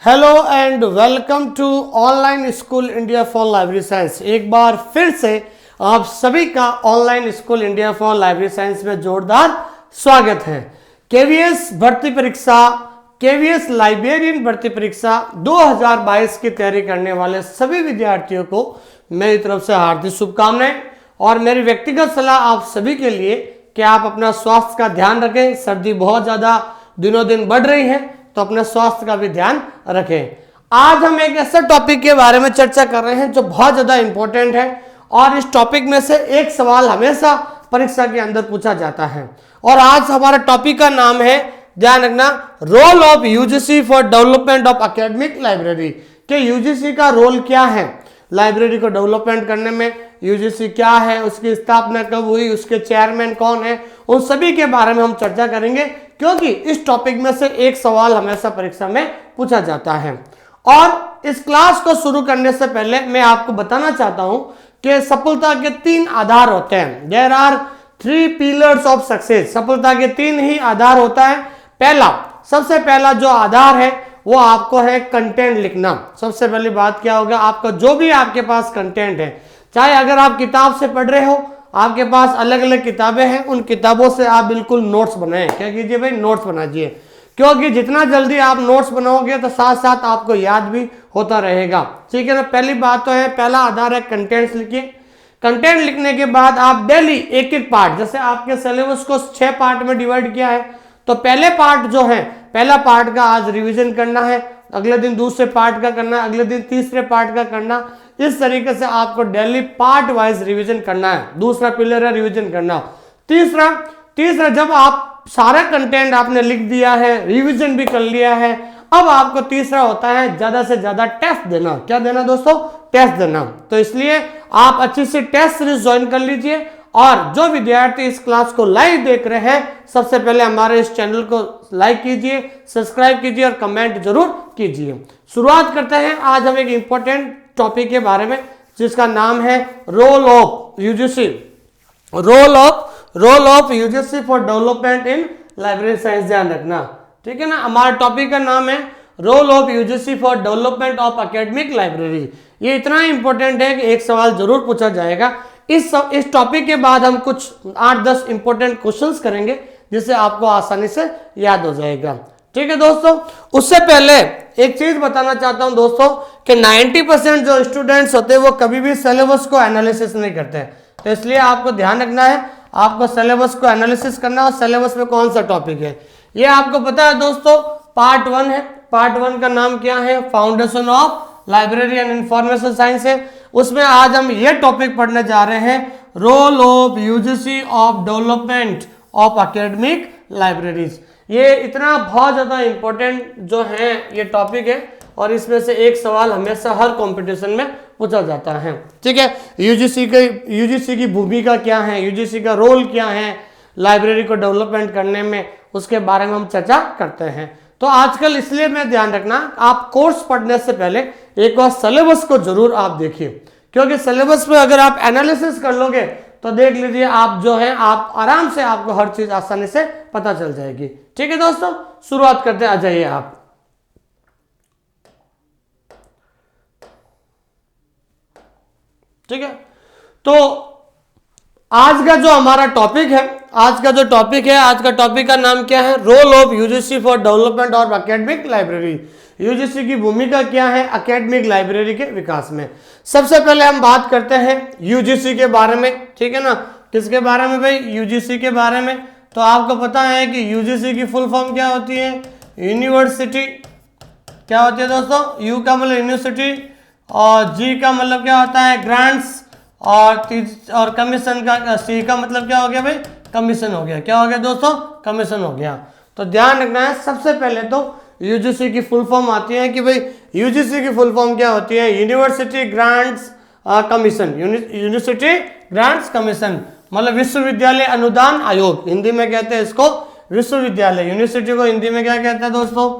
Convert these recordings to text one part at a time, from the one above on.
Hello and welcome to online school India for library science. एक बार फिर से आप सभी का online school India for library science में जोरदार स्वागत है। केवीएस भर्ती परीक्षा, केवीएस लाइब्रेरियन भर्ती परीक्षा 2022 की तैयारी करने वाले सभी विद्यार्थियों को मेरी तरफ से हार्दिक शुभकामनाएं और मेरी व्यक्तिगत सलाह आप सभी के लिए कि आप अपना स्वास्थ्य का ध्यान रखें। सर्दी बहुत ज्यादा दिनों दिन बढ़ रही है तो अपने स्वास्थ्य का भी ध्यान रखें। आज हम एक ऐसे टॉपिक के बारे में चर्चा कर रहे हैं जो बहुत ज्यादा इंपॉर्टेंट है और इस टॉपिक में से एक सवाल हमेशा परीक्षा के अंदर पूछा जाता है। और आज हमारा टॉपिक का नाम है, ध्यान रखना, role of UGC for development of academic library. कि यूजीसी का रोल क्या है लाइब्रेरी को डेवलपमेंट करने में, यूजीसी क्या है, उसकी स्थापना कब हुई, उसके चेयरमैन कौन है, उन सभी के बारे में हम चर्चा करेंगे क्योंकि इस टॉपिक में से एक सवाल हमेशा परीक्षा में पूछा जाता है। और इस क्लास को शुरू करने से पहले मैं आपको बताना चाहता हूं कि सफलता के 3 आधार होते हैं। There are 3 pillars of success. सफलता के 3 ही आधार होता है। सबसे पहला जो आधार है वो आपको है कंटेंट लिखना। सबसे पहली बात क्या होगा, आपका जो भी आपके पास कंटेंट है, चाहे अगर आप किताब से पढ़ रहे हो, आपके पास अलग अलग किताबें हैं, उन किताबों से आप बिल्कुल नोट्स बनाएं। क्या कीजिए भाई, नोट्स बनाइए, क्योंकि जितना जल्दी आप नोट्स बनाओगे तो साथ साथ आपको याद भी होता रहेगा। ठीक है ना। पहली बात तो है, पहला आधार है कंटेंट्स लिखिए। कंटेंट लिखने के बाद आप डेली एक एक पार्ट, जैसे आपके सिलेबस को 6 पार्ट में डिवाइड किया है तो पहले पार्ट जो है, पहला पार्ट का आज रिवीजन करना है, अगले दिन दूसरे पार्ट का करना है, अगले दिन तीसरे पार्ट का करना। इस तरीके से आपको डेली पार्ट वाइज रिवीजन करना है। दूसरा पिलर है रिवीजन करना। तीसरा जब आप सारा कंटेंट आपने लिख दिया है, रिवीजन भी कर लिया है, अब आपको तीसरा होता है ज्यादा से ज्यादा टेस्ट देना। क्या देना दोस्तों? टेस्ट देना। तो इसलिए आप अच्छी से टेस्ट सीरीज ज्वाइन कर लीजिए। और जो विद्यार्थी इस क्लास को लाइव देख रहे हैं, सबसे पहले हमारे इस चैनल को लाइक कीजिए, सब्सक्राइब कीजिए और कमेंट जरूर कीजिए। शुरुआत करते हैं आज हम एक इंपॉर्टेंट टॉपिक के बारे में जिसका नाम है role of UGC. Role of UGC for development in library science. ध्यान रखना, ठीक है ना। हमारा टॉपिक का नाम है role of UGC for development of academic library. ये इतना इंपॉर्टेंट है कि एक सवाल जरूर पूछा जाएगा। इस टॉपिक के बाद हम कुछ 8-10 इंपॉर्टेंट क्वेश्चंस करेंगे जिससे आपको आसानी से याद हो जाएगा। ठीक है दोस्तों। उससे पहले एक चीज बताना चाहता हूं दोस्तों कि 90% जो स्टूडेंट्स होते हैं वो कभी भी सिलेबस को एनालिसिस नहीं करते। तो इसलिए आपको ध्यान रखना है, आपको सिलेबस को एनालिसिस करना और सिलेबस में कौन सा टॉपिक है ये आपको पता है दोस्तों। पार्ट 1 है। पार्ट 1 का नाम क्या है? Foundation of library and information science है। उसमें आज हम ये टॉपिक पढ़ने जा रहे हैं, role of UGC of development of academic libraries. ये इतना बहुत ज्यादा इंपॉर्टेंट जो है ये टॉपिक है और इसमें से एक सवाल हमेशा हर कंपटीशन में पूछा जाता है। ठीक है। यूजीसी की भूमिका क्या है, यूजीसी का रोल क्या है लाइब्रेरी को डेवलपमेंट करने में, उसके बारे में हम चर्चा करते हैं। तो आजकल इसलिए मैं ध्यान रखना, आप कोर्स पढ़ने से पहले एक बार सिलेबस को जरूर आप देखिए, क्योंकि सिलेबस पे अगर आप एनालिसिस कर लोगे तो देख लीजिए आप जो है आप आराम से आपको हर चीज आसानी से पता चल जाएगी। ठीक है दोस्तों, शुरुआत करते आ जाइए आप। ठीक है। तो आज का जो हमारा टॉपिक है, आज का टॉपिक का नाम क्या है? Role of UGC for development of academic library. UGC की भूमिका क्या है एकेडमिक लाइब्रेरी के विकास में। सबसे पहले हम बात करते हैं यूजीसी के बारे में। ठीक है ना। किसके बारे में भाई? यूजीसी के बारे में। तो आपको पता है कि यूजीसी की फुल फॉर्म क्या होती है? यूनिवर्सिटी। क्या होती है दोस्तों? यू का मतलब यूनिवर्सिटी और जी का मतलब क्या होता है? ग्रांट्स और कमीशन का सी का मतलब क्या हो गया भाई? कमीशन हो गया। क्या हो गया दोस्तों? कमीशन हो गया। तो ध्यान रखना है, सबसे पहले तो यूजीसी की फुल फॉर्म आती है कि भाई यूजीसी की फुल फॉर्म क्या होती है? University grants commission. University grants commission मतलब विश्वविद्यालय अनुदान आयोग, हिंदी में कहते हैं इसको विश्वविद्यालय। यूनिवर्सिटी को हिंदी में क्या कहते हैं दोस्तों?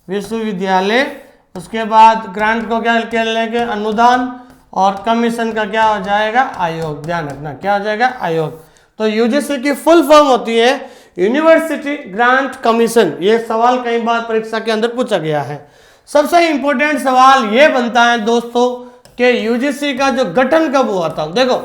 विश्वविद्यालय। उसके बाद ग्रांट को क्या कह लेंगे? अनुदान। और कमीशन का क्या हो जाएगा? आयोग। ध्यान रखना, क्या हो जाएगा? आयोग। तो यूजीसी की फुल फॉर्म होती है यूनिवर्सिटी ग्रांट कमीशन, ये सवाल कई बार परीक्षा के अंदर पूछा गया है। सबसे इंपॉर्टेंट सवाल ये बनता है दोस्तों कि यूजीसी का जो गठन कब हुआ था। देखो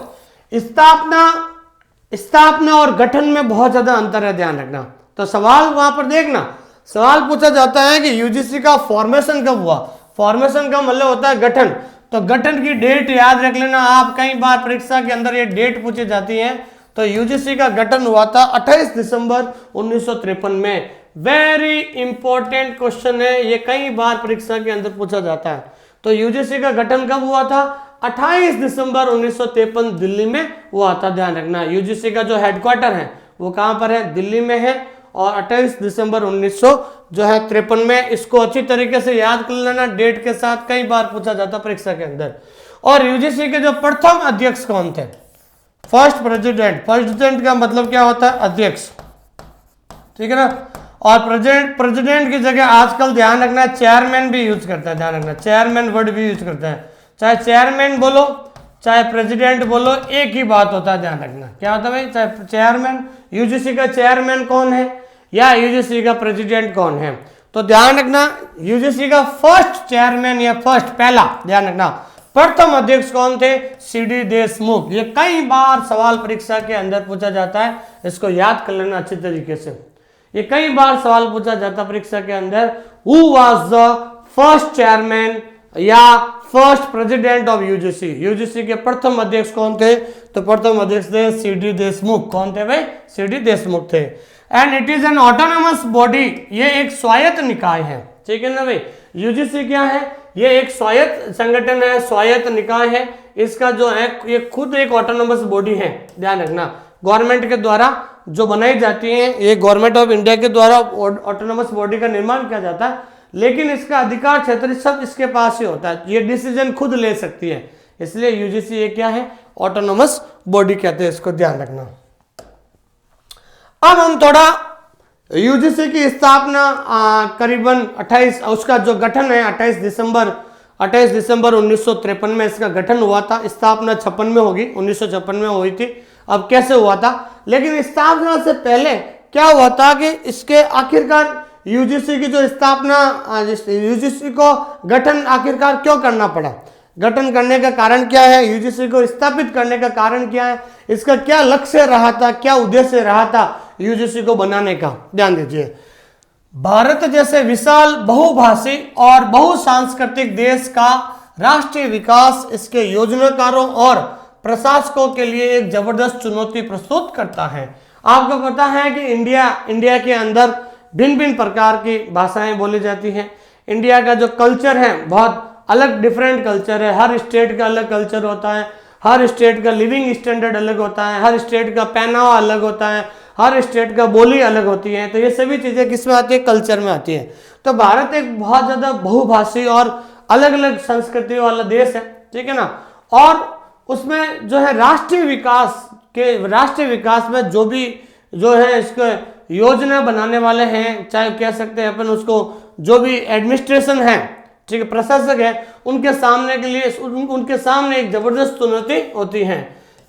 स्थापना और गठन में बहुत ज्यादा अंतर है, ध्यान रखना। तो सवाल वहां पर देखना, सवाल पूछा जाता है कि यूजीसी का फॉर्मेशन कब हुआ। फॉर्मेशन का मतलब होता है गठन, तो गठन की डेट याद रख लेना आप, कई बार परीक्षा के अंदर ये डेट पूछी जाती है। तो यूजीसी का गठन हुआ था 28 दिसंबर 1953 में। वेरी इंपॉर्टेंट क्वेश्चन है, ये कई बार परीक्षा के अंदर पूछा जाता है। तो यूजीसी का गठन कब हुआ था? 28 दिसंबर 1953 दिल्ली में हुआ था, ध्यान रखना। यूजीसी का जो हेडक्वार्टर है वो कहां पर है? दिल्ली में है। और 28 दिसंबर 1953 में, इसको अच्छी तरीके से याद कर लेना डेट के साथ, कई बार पूछा जाता परीक्षा के अंदर। और यूजीसी के जो प्रथम अध्यक्ष कौन थे? First president. प्रेसिडेंट का मतलब क्या होता है? अध्यक्ष, ठीक है ना। और प्रेसिडेंट की जगह आजकल ध्यान रखना चेयरमैन भी यूज करता है, ध्यान रखना चेयरमैन वर्ड भी यूज करता है। चाहे चेयरमैन बोलो चाहे प्रेसिडेंट बोलो, एक ही बात होता है, ध्यान रखना। क्या होता है भाई? चाहे चेयरमैन, यूजीसी का चेयरमैन कौन है या यूजीसी का प्रेसिडेंट कौन है? तो ध्यान रखना यूजीसी का फर्स्ट चेयरमैन या फर्स्ट, पहला, ध्यान रखना प्रथम अध्यक्ष कौन थे? सीडी देशमुख। ये कई बार सवाल परीक्षा के अंदर पूछा जाता है, इसको याद कर लेना अच्छी तरीके से। ये कई बार सवाल पूछा जाता परीक्षा के अंदर, who was the first chairman या first president of UGC. UGC के प्रथम अध्यक्ष कौन थे? तो प्रथम अध्यक्ष थे सीडी देशमुख। कौन थे भाई? सीडी देशमुख थे। And it is an autonomous body, ये एक स्वायत्त निकाय है, ठीक है ना भाई। यूजीसी क्या है? ये एक स्वायत्त संगठन है, स्वायत्त निकाय है। इसका जो है ये खुद एक ऑटोनोमस बॉडी है, ध्यान रखना। गवर्नमेंट के द्वारा जो बनाई जाती है, ये गवर्नमेंट ऑफ इंडिया के द्वारा ऑटोनोमस बॉडी का निर्माण किया जाता है, लेकिन इसका अधिकार क्षेत्र सब इसके पास ही होता है, ये डिसीजन खुद ले सकती है। इसलिए यूजीसी ये क्या है? ऑटोनोमस बॉडी कहते हैं, इसको ध्यान रखना। अब हम थोड़ा यूजीसी की स्थापना करीबन 28, उसका जो गठन है 28 दिसंबर 1953 में इसका गठन हुआ था। स्थापना 56 में होगी, 1956 में हुई थी। अब कैसे हुआ था? लेकिन स्थापना से पहले क्या हुआ था कि इसके आखिरकार यूजीसी की जो स्थापना, यूजीसी को गठन आखिरकार क्यों करना पड़ा? गठन करने का कारण क्या है? यूजीसी को स्थापित करने का कारण क्या है? इसका क्या लक्ष्य रहा था, क्या उद्देश्य रहा था यूजीसी को बनाने का? ध्यान दीजिए, भारत जैसे विशाल बहुभाषी और बहुसांस्कृतिक देश का राष्ट्रीय विकास इसके योजनाकारों और प्रशासकों के लिए एक जबरदस्त चुनौती प्रस्तुत करता है। आपको पता है कि इंडिया के अंदर भिन्न भिन्न प्रकार की भाषाएं बोली जाती हैं। इंडिया का जो कल्चर है बहुत अलग, डिफरेंट कल्चर है। हर स्टेट का अलग कल्चर होता है, हर स्टेट का लिविंग स्टैंडर्ड अलग होता है, हर स्टेट का पहनावा अलग होता है, हर स्टेट का बोली अलग होती है। तो ये सभी चीजें किस में आती है? कल्चर में आती है। तो भारत एक बहुत ज्यादा बहुभाषी और अलग अलग संस्कृति वाला देश है, ठीक है ना। और उसमें जो है राष्ट्रीय विकास में जो है इसके योजना बनाने वाले हैं, चाहे कह सकते हैं अपन उसको, जो भी एडमिनिस्ट्रेशन है, ठीक है, प्रशासक है, उनके सामने एक जबरदस्त चुनौती होती है।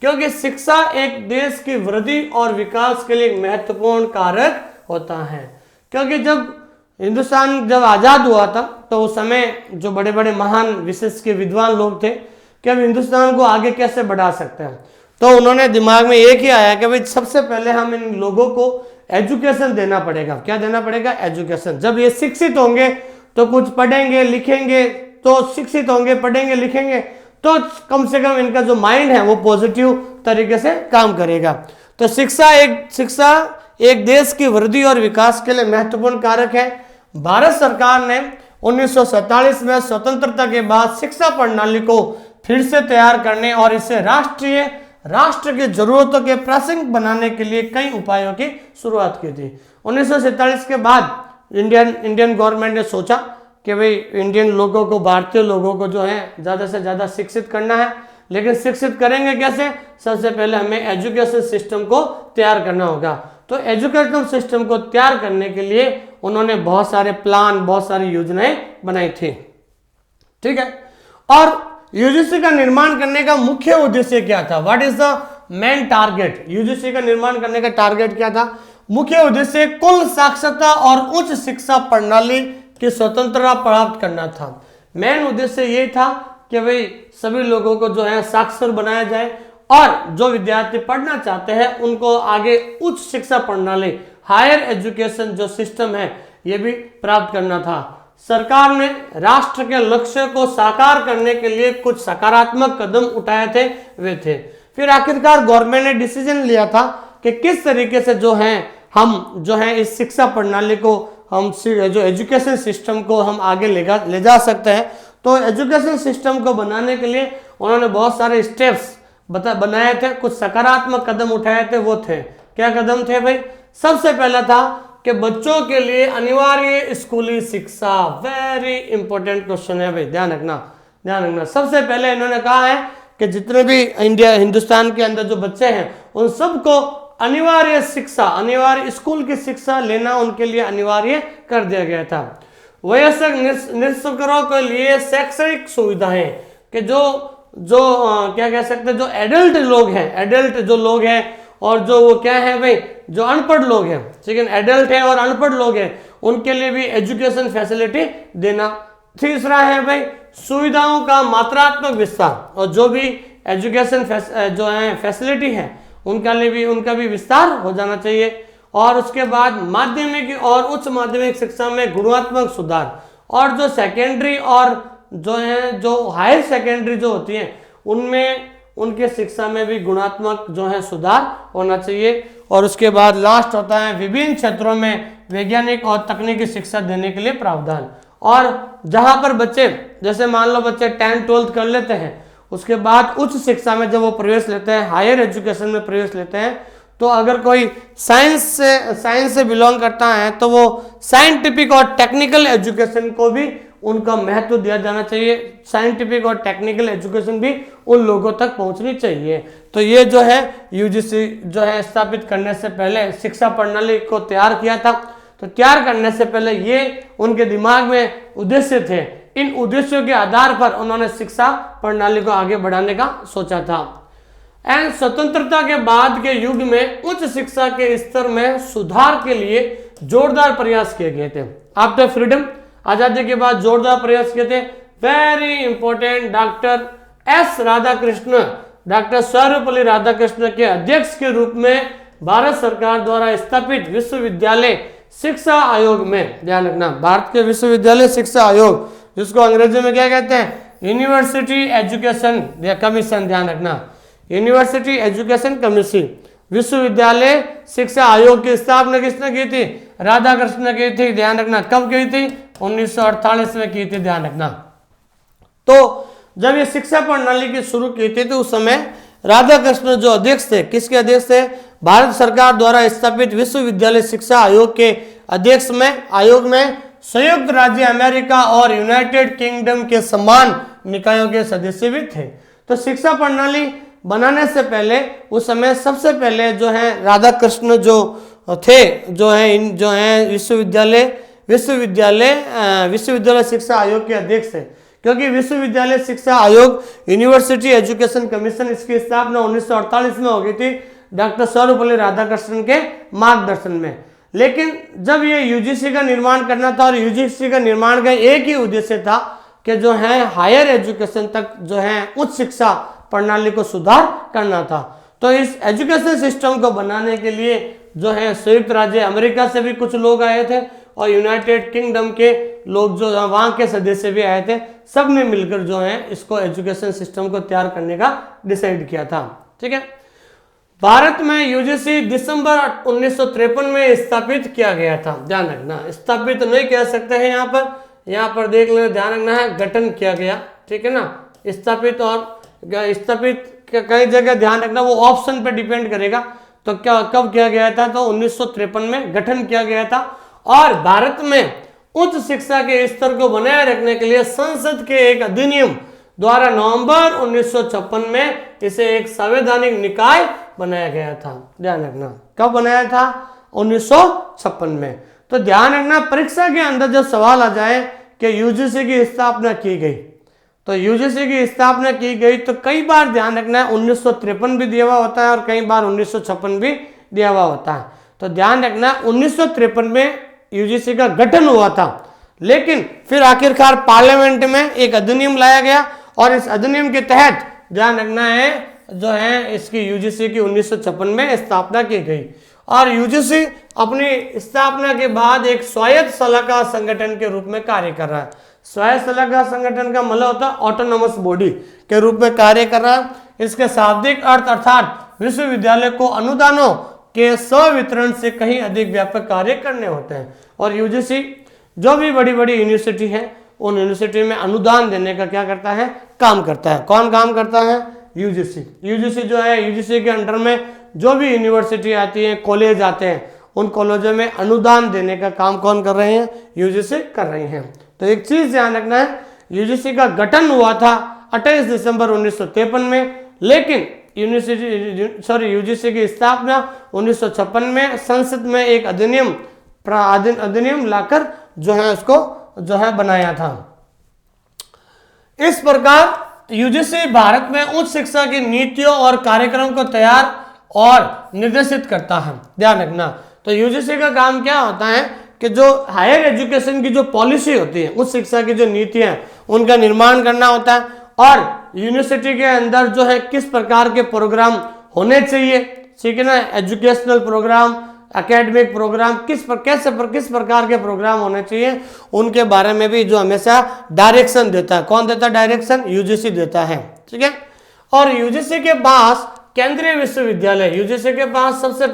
क्योंकि शिक्षा एक देश की वृद्धि और विकास के लिए एक महत्वपूर्ण कारक होता है। क्योंकि जब हिंदुस्तान आजाद हुआ था तो उस समय जो बड़े बड़े महान विशेष के विद्वान लोग थे कि अब हिंदुस्तान को आगे कैसे बढ़ा सकते हैं, तो उन्होंने दिमाग में एक ही आया कि भाई सबसे पहले हम इन लोगों को एजुकेशन देना पड़ेगा। क्या देना पड़ेगा? एजुकेशन। जब ये शिक्षित होंगे तो कुछ पढ़ेंगे लिखेंगे, तो शिक्षित होंगे पढ़ेंगे लिखेंगे तो कम से कम इनका जो माइंड है वो पॉजिटिव तरीके से काम करेगा। तो शिक्षा एक देश की वृद्धि और विकास के लिए महत्वपूर्ण कारक है। भारत सरकार ने 1947 में स्वतंत्रता के बाद शिक्षा प्रणाली को फिर से तैयार करने और इसे राष्ट्र की जरूरतों के प्रासंगिक बनाने के लिए कई उपायों की शुरुआत की थी। 1947 के बाद इंडियन गवर्नमेंट ने सोचा कि भाई इंडियन लोगों को, भारतीय लोगों को जो है ज़्यादा से ज़्यादा शिक्षित करना है। लेकिन शिक्षित करेंगे कैसे? सबसे पहले हमें एजुकेशन सिस्टम को तैयार करना होगा। तो एजुकेशन सिस्टम को तैयार करने के लिए उन्होंने बहुत सारे प्लान, बहुत सारी योजनाएं बनाई थी, ठीक है। और यूजीसी का निर्माण करने का मुख्य उद्देश्य क्या था? What is the main target? UGC का निर्माण करने का टारगेट क्या था? मुख्य उद्देश्य कुल साक्षरता और उच्च शिक्षा प्रणाली की स्वतंत्रता प्राप्त करना था। मेन उद्देश्य ये था कि भाई सभी लोगों को जो है साक्षर बनाया जाए और जो विद्यार्थी पढ़ना चाहते हैं उनको आगे उच्च शिक्षा प्रणाली, हायर एजुकेशन जो सिस्टम है ये भी प्राप्त करना था। सरकार ने राष्ट्र के लक्ष्य को साकार करने के लिए कुछ सकारात्मक कदम उठाए थे वे थे। फिर आखिरकार गवर्नमेंट ने डिसीजन लिया था कि किस तरीके से जो है हम जो है इस शिक्षा प्रणाली को, हम जो एजुकेशन सिस्टम को हम आगे ले जा सकते हैं। तो एजुकेशन सिस्टम को बनाने के लिए उन्होंने बहुत सारे स्टेप्स बनाए थे, कुछ सकारात्मक कदम उठाए थे। वो थे, क्या कदम थे भाई? सबसे पहला था कि बच्चों के लिए अनिवार्य स्कूली शिक्षा। वेरी इंपॉर्टेंट क्वेश्चन है भाई, ध्यान रखना। सबसे पहले इन्होंने कहा है कि जितने भी हिंदुस्तान के अंदर जो बच्चे हैं उन सबको अनिवार्य शिक्षा, अनिवार्य स्कूल की शिक्षा लेना उनके लिए अनिवार्य कर दिया गया था। वयस्क निष्कर्षों के लिए शैक्षणिक सुविधाएं कि जो क्या कह सकते हैं, जो एडल्ट लोग हैं और जो वो क्या है भाई, जो अनपढ़ लोग हैं, ठीक है, एडल्ट है और अनपढ़ लोग हैं, उनके लिए भी एजुकेशन फैसिलिटी देना। तीसरा है भाई सुविधाओं का मात्रात्मक विस्तार, और जो भी एजुकेशन जो है फैसिलिटी है उनका भी विस्तार हो जाना चाहिए। और उसके बाद माध्यमिक और उच्च माध्यमिक शिक्षा में गुणात्मक सुधार, और जो सेकेंडरी और जो हायर सेकेंडरी जो होती है उनमें उनके शिक्षा में भी गुणात्मक जो है सुधार होना चाहिए। और उसके बाद लास्ट होता है विभिन्न क्षेत्रों में वैज्ञानिक और तकनीकी शिक्षा देने के लिए प्रावधान। और जहां पर बच्चे, जैसे मान लो बच्चे 10th-12th कर लेते हैं, उसके बाद उच्च शिक्षा में जब वो प्रवेश लेते हैं, हायर एजुकेशन में प्रवेश लेते हैं, तो अगर कोई साइंस से बिलोंग करता है तो वो साइंटिफिक और टेक्निकल एजुकेशन को भी उनका महत्व दिया जाना चाहिए। साइंटिफिक और टेक्निकल एजुकेशन भी उन लोगों तक पहुंचनी चाहिए। तो ये जो है यूजीसी जो है स्थापित करने से पहले शिक्षा प्रणाली को तैयार किया था। तो तैयार करने से पहले ये उनके दिमाग में उद्देश्य थे, इन उद्देश्यों के आधार पर उन्होंने शिक्षा प्रणाली को आगे बढ़ाने का सोचा था। एंड स्वतंत्रता के बाद के युग में उच्च शिक्षा के स्तर में सुधार के लिए जोरदार प्रयास किए गए थे। आफ्टर फ्रीडम, आजादी के बाद जोरदार प्रयास किए थे। Very important, doctor S Radhakrishna, doctor Sarvepalli Radhakrishna के अध्यक्ष के रूप में भारत सरकार द्वारा स्थापित विश्वविद्यालय शिक्षा आयोग में, ध्यान रखना, भारत के विश्वविद्यालय शिक्षा आयोग, जिसको अंग्रेजी में क्या कहते हैं, यूनिवर्सिटी एजुकेशन कमीशन, ध्यान रखना, यूनिवर्सिटी एजुकेशन कमीशन, विश्वविद्यालय शिक्षा आयोग की स्थापना किसने की थी? राधाकृष्ण ने की थी, ध्यान रखना। कब की थी? 1948 में की थी, ध्यान रखना। तो जब ये शिक्षा प्रणाली की शुरू की थी तो उस समय राधाकृष्ण जो अध्यक्ष थे, किसके अध्यक्ष थे? भारत सरकार द्वारा स्थापित विश्वविद्यालय शिक्षा आयोग के अध्यक्ष में, आयोग में संयुक्त राज्य अमेरिका और यूनाइटेड किंगडम के समान निकायों के सदस्य भी थे। तो शिक्षा प्रणाली बनाने से पहले उस समय सबसे पहले जो है राधाकृष्ण जो थे, जो है विश्वविद्यालय शिक्षा आयोग के अध्यक्ष थे। क्योंकि विश्वविद्यालय शिक्षा आयोग यूनिवर्सिटी एजुकेशन कमीशन, इसकी स्थापना 1948 में हो गई थी डॉक्टर सर्वपल्ली राधाकृष्णन के मार्गदर्शन में। लेकिन जब ये यूजीसी का निर्माण करना था, और यूजीसी का निर्माण का एक ही उद्देश्य था कि जो है हायर एजुकेशन तक जो है उच्च शिक्षा प्रणाली को सुधार करना था। तो इस एजुकेशन सिस्टम को बनाने के लिए जो है संयुक्त राज्य अमेरिका से भी कुछ लोग आए थे और यूनाइटेड किंगडम के लोग जो वहाँ के सदस्य भी आए थे। सब ने मिलकर जो है इसको एजुकेशन सिस्टम को तैयार करने का डिसाइड किया था। ठीक है, भारत में यूजीसी दिसंबर 1953 में स्थापित किया गया था। ध्यान रखना, स्थापित नहीं कह सकते हैं, यहाँ पर देख लेना, ध्यान रखना है, गठन किया गया। ठीक है ना, स्थापित और स्थापित कई जगह ध्यान रखना, वो ऑप्शन पे डिपेंड करेगा। तो क्या कब किया गया था? तो 1953 में गठन किया गया था। और भारत में उच्च शिक्षा के स्तर को बनाए रखने के लिए संसद के एक अधिनियम द्वारा नवंबर 1956 में इसे एक संवैधानिक निकाय बनाया गया था। ध्यान रखना, कब बनाया था? 1956 में। तो ध्यान रखना, परीक्षा के अंदर जब सवाल आ जाए कि यूजीसी की स्थापना की गई, तो यूजीसी की स्थापना की गई तो कई बार ध्यान रखना है 1953 भी दिया हुआ होता है और कई बार 1956 भी दिया हुआ होता है। तो ध्यान रखना 1953 में यूजीसी का गठन हुआ था, लेकिन फिर आखिरकार पार्लियामेंट में एक अधिनियम लाया गया और इस अधिनियम के तहत ध्यान रखना है जो है इसकी यूजीसी की 1956 में स्थापना की गई। और यूजीसी अपनी स्थापना के बाद एक स्वायत्त सलाहकार संगठन के रूप में कार्य कर रहा है। स्वायत्त सलाहकार संगठन का मतलब होता है ऑटोनोमस बॉडी के रूप में कार्य कर रहा है। इसके शाब्दिक अर्थ अर्थात विश्वविद्यालय को अनुदानों के स्व-वितरण से कहीं अधिक व्यापक कार्य करने होते हैं। और यूजीसी जो भी बड़ी बड़ी यूनिवर्सिटी है उन यूनिवर्सिटी में अनुदान देने का क्या करता है, काम करता है। कौन काम करता है? यूजीसी। यूजीसी जो है, यूजीसी के अंडर में जो भी यूनिवर्सिटी आती है, कॉलेज आते हैं, उन कॉलेजों में अनुदान देने का काम कौन कर रहे हैं? यूजीसी कर रही हैं। तो एक चीज ध्यान रखना है, यूजीसी का गठन हुआ था 28 दिसंबर 1953 में, लेकिन यूजीसी की स्थापना 1956 में संसद में एक अधिनियम लाकर जो है उसको जो है बनाया था। इस प्रकार यूजीसी भारत में उच्च शिक्षा की नीतियों और कार्यक्रम को तैयार और निर्देशित करता है। ध्यान रखना, तो यूजीसी का काम क्या होता है कि जो हायर एजुकेशन की जो पॉलिसी होती है, उच्च शिक्षा की जो नीतियां उनका निर्माण करना होता है और यूनिवर्सिटी के अंदर जो है किस प्रकार के प्रोग्राम होने चाहिए, ठीक है ना, एजुकेशनल प्रोग्राम, एकेडमिक प्रोग्राम, किस प्रकार के प्रोग्राम होने चाहिए, उनके बारे में भी जो हमेशा डायरेक्शन देता है। कौन देता है डायरेक्शन? यूजीसी देता है, ठीक है। और यूजीसी के पास केंद्रीय विश्वविद्यालय, यूजीसी के पास सबसे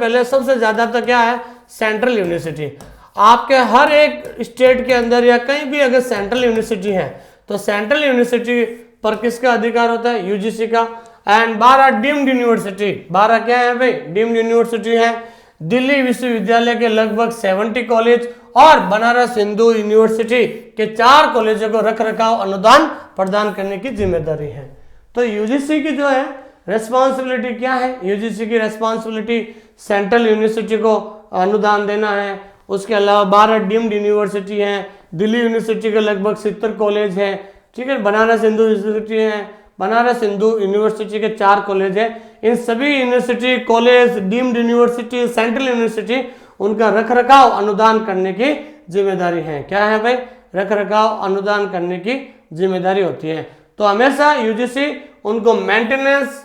ज्यादा तो क्या है? Central university. आपके हर एक स्टेट के अंदर या कहीं भी अगर सेंट्रल यूनिवर्सिटी है तो सेंट्रल यूनिवर्सिटी पर किसका अधिकार होता है? यूजीसी का। एंड 12 डीम्ड यूनिवर्सिटी, 12 क्या है भाई? डीम्ड यूनिवर्सिटी है। दिल्ली विश्वविद्यालय के लगभग 70 कॉलेज और बनारस हिंदू यूनिवर्सिटी के 4 कॉलेजों को रख रखाव अनुदान प्रदान करने की जिम्मेदारी है। तो यूजीसी की जो है रेस्पॉन्सिबिलिटी क्या है? यूजीसी की रेस्पॉन्सिबिलिटी सेंट्रल यूनिवर्सिटी को अनुदान देना है। उसके अलावा 12 डीम्ड यूनिवर्सिटी है, दिल्ली यूनिवर्सिटी के लगभग 70 कॉलेज है, ठीक है, बनारस हिंदू यूनिवर्सिटी है, बनारस हिंदू यूनिवर्सिटी के 4 कॉलेज है। इन सभी university, college, deemed university, central university, उनका रखरखाव अनुदान करने की जिम्मेदारी है। क्या है भाई? रखरखाव अनुदान करने की जिम्मेदारी होती है। तो हमेशा यूजीसी उनको मेंटेनेंस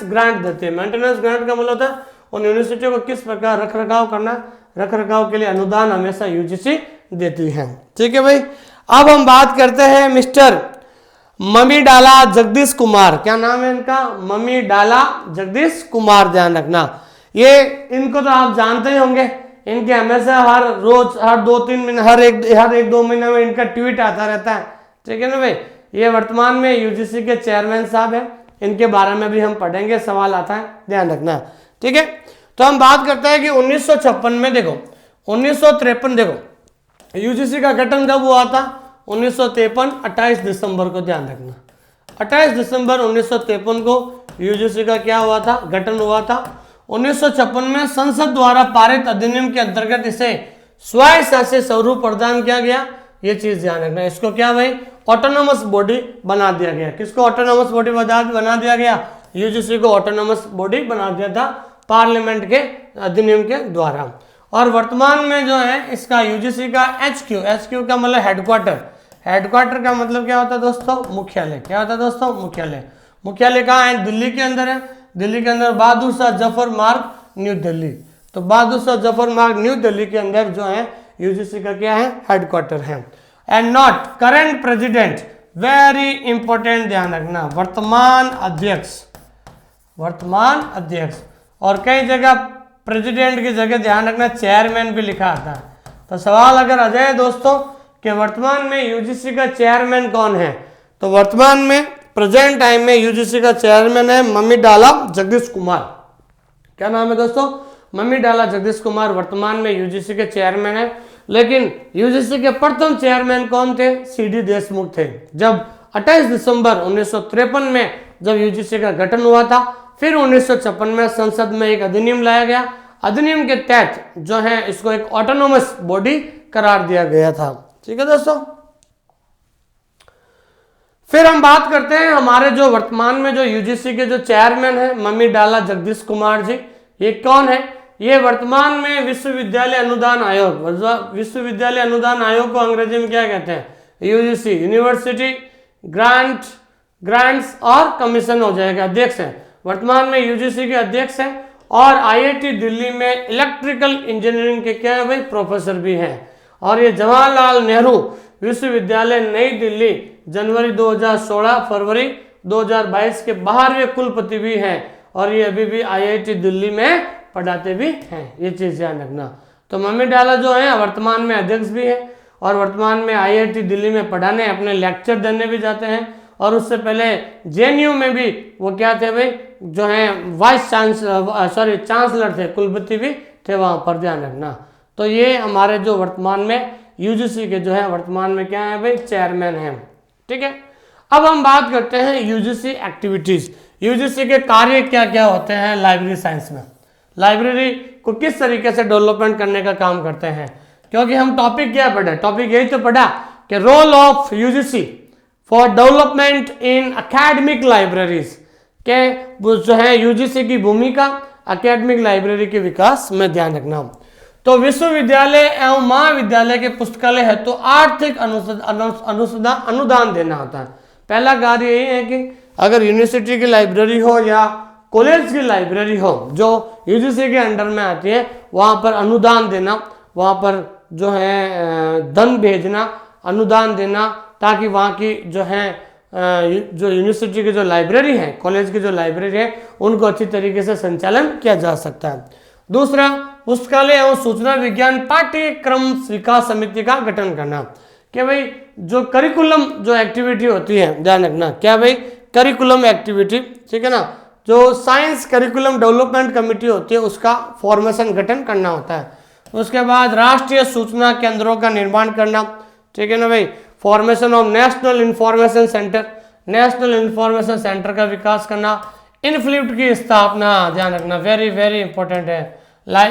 ग्रांट देते हैं। मेंटेनेंस ग्रांट का मतलब होता है उन यूनिवर्सिटियों को किस प्रकार रखरखाव करना, रखरखाव के लिए अनुदान हमेशा यूजीसी देती है, ठीक है भाई। अब हम बात करते हैं मिस्टर मम्मीडाला जगदीश कुमार। क्या नाम है इनका? मम्मीडाला जगदीश कुमार। ध्यान रखना, ये इनको तो आप जानते ही होंगे। इनके हमेशा हर रोज, हर 2-3 महीने, हर एक 2 महीने में इनका ट्वीट आता रहता है, ठीक है ना भाई। ये वर्तमान में यूजीसी के चेयरमैन साहब हैं। इनके बारे में भी हम पढ़ेंगे, सवाल आता है, ध्यान रखना, ठीक है। तो हम बात करते हैं कि 1956 में देखो, 1953 देखो यूजीसी का गठन कब हुआ था? 1953 28 दिसंबर को। ध्यान रखना, 28 दिसंबर 1953 को यूजीसी का क्या हुआ था? गठन हुआ था। 1956 में संसद द्वारा पारित अधिनियम के अंतर्गत इसे स्वायत्त स्वरूप प्रदान किया गया। ये चीज ध्यान रखना, इसको क्या भाई? ऑटोनोमस बॉडी बना दिया गया। किसको ऑटोनोमस बॉडी बना दिया गया? यूजीसी को ऑटोनोमस बॉडी बना दिया था पार्लियामेंट के अधिनियम के द्वारा। और वर्तमान में जो है इसका यूजीसी का एचक्यू का मतलब हेडक्वार्टर का मतलब क्या होता है दोस्तों? मुख्यालय। क्या होता है दोस्तों? मुख्यालय। मुख्यालय कहाँ है? दिल्ली के अंदर है। दिल्ली के अंदर बहादुर शाह जफर मार्ग, न्यू दिल्ली। तो बहादुर शाह जफर मार्ग, न्यू दिल्ली के अंदर जो है यूजीसी का क्या है? हेडक्वार्टर है। And not current president, very important, ध्यान रखना, वर्तमान अध्यक्ष। और कई जगह प्रेसिडेंट की जगह ध्यान रखना चेयरमैन भी लिखा आता है। तो सवाल अगर आ जाए दोस्तों कि वर्तमान में यूजीसी का चेयरमैन कौन है, तो वर्तमान में प्रेजेंट टाइम में यूजीसी का चेयरमैन है मम्मीडाला जगदीश कुमार। क्या नाम है दोस्तों? मम्मीडाला जगदीश कुमार वर्तमान में यूजीसी के चेयरमैन है। लेकिन यूजीसी के प्रथम चेयरमैन कौन थे? सीडी देशमुख थे। जब 28 दिसंबर 1953 में जब यूजीसी का गठन हुआ था, फिर 1956 में संसद में एक अधिनियम लाया गया। अधिनियम के तहत जो है इसको एक ऑटोनोमस बॉडी करार दिया गया था, ठीक है दोस्तों। फिर हम बात करते हैं हमारे जो वर्तमान में जो यूजीसी के जो चेयरमैन है मम्मीडाला जगदीश कुमार जी। ये कौन है? ये वर्तमान में विश्वविद्यालय अनुदान आयोग, विश्वविद्यालय अनुदान आयोग को अंग्रेजी में क्या कहते हैं? यूजीसी, यूनिवर्सिटी ग्रांट्स और कमीशन हो जाएगा, अध्यक्ष है। वर्तमान में यूजीसी के अध्यक्ष हैं और आईआईटी दिल्ली में इलेक्ट्रिकल इंजीनियरिंग के क्या है भाई? प्रोफेसर भी हैं। और ये जवाहरलाल नेहरू विश्वविद्यालय नई दिल्ली जनवरी 2016 फरवरी 2022 के 12वें कुलपति भी हैं और ये अभी भी आईआईटी दिल्ली में पढ़ाते भी हैं, ये चीज ध्यान रखना। तो मम्मी डाला जो है वर्तमान में अध्यक्ष भी है और वर्तमान में आईआईटी दिल्ली में पढ़ाने अपने लेक्चर देने भी जाते हैं और उससे पहले जेएनयू में भी वो क्या थे भाई? जो है वाइस चांसलर थे, कुलपति भी थे वहां पर, ध्यान रखना। तो ये हमारे जो वर्तमान में यूजीसी के जो है वर्तमान में क्या है भाई? चेयरमैन हैं, ठीक है। अब हम बात करते हैं यूजीसी एक्टिविटीज, यूजीसी के कार्य क्या क्या होते हैं लाइब्रेरी साइंस में, लाइब्रेरी को किस तरीके से डेवलपमेंट करने का काम करते हैं। क्योंकि हम टॉपिक क्या पढ़े? टॉपिक यही तो पढ़ा कि role of UGC for development in academic libraries, के जो है यूजीसी की भूमिका एकेडमिक लाइब्रेरी के विकास में, ध्यान रखना। तो विश्वविद्यालय एवं महाविद्यालय के पुस्तकालय है तो आर्थिक अनुदान देना होता है। पहला कार्य यही है कि अगर यूनिवर्सिटी की लाइब्रेरी हो या कॉलेज की लाइब्रेरी हो जो यूजीसी के अंडर में आती है, वहाँ पर अनुदान देना, वहाँ पर जो है धन भेजना, अनुदान देना, ताकि वहाँ की जो है जो यूनिवर्सिटी की जो लाइब्रेरी है, कॉलेज की जो लाइब्रेरी है, उनको अच्छी तरीके से संचालन किया जा सकता है। दूसरा, पुस्तकालय एवं सूचना विज्ञान पाठ्यक्रम विकास समिति का गठन करना, कि भाई जो करिकुलम जो एक्टिविटी होती है, ध्यान रखना, क्या भाई? करिकुलम एक्टिविटी, ठीक है ना, जो साइंस करिकुलम डेवलपमेंट कमेटी होती है उसका फॉर्मेशन गठन करना होता है। उसके बाद राष्ट्रीय सूचना केंद्रों का निर्माण करना, ठीक है ना भाई, formation of national information centre, national information centre का विकास करना, इनफ्लिप्ट की स्थापना, ध्यान रखना, वेरी वेरी इंपॉर्टेंट है,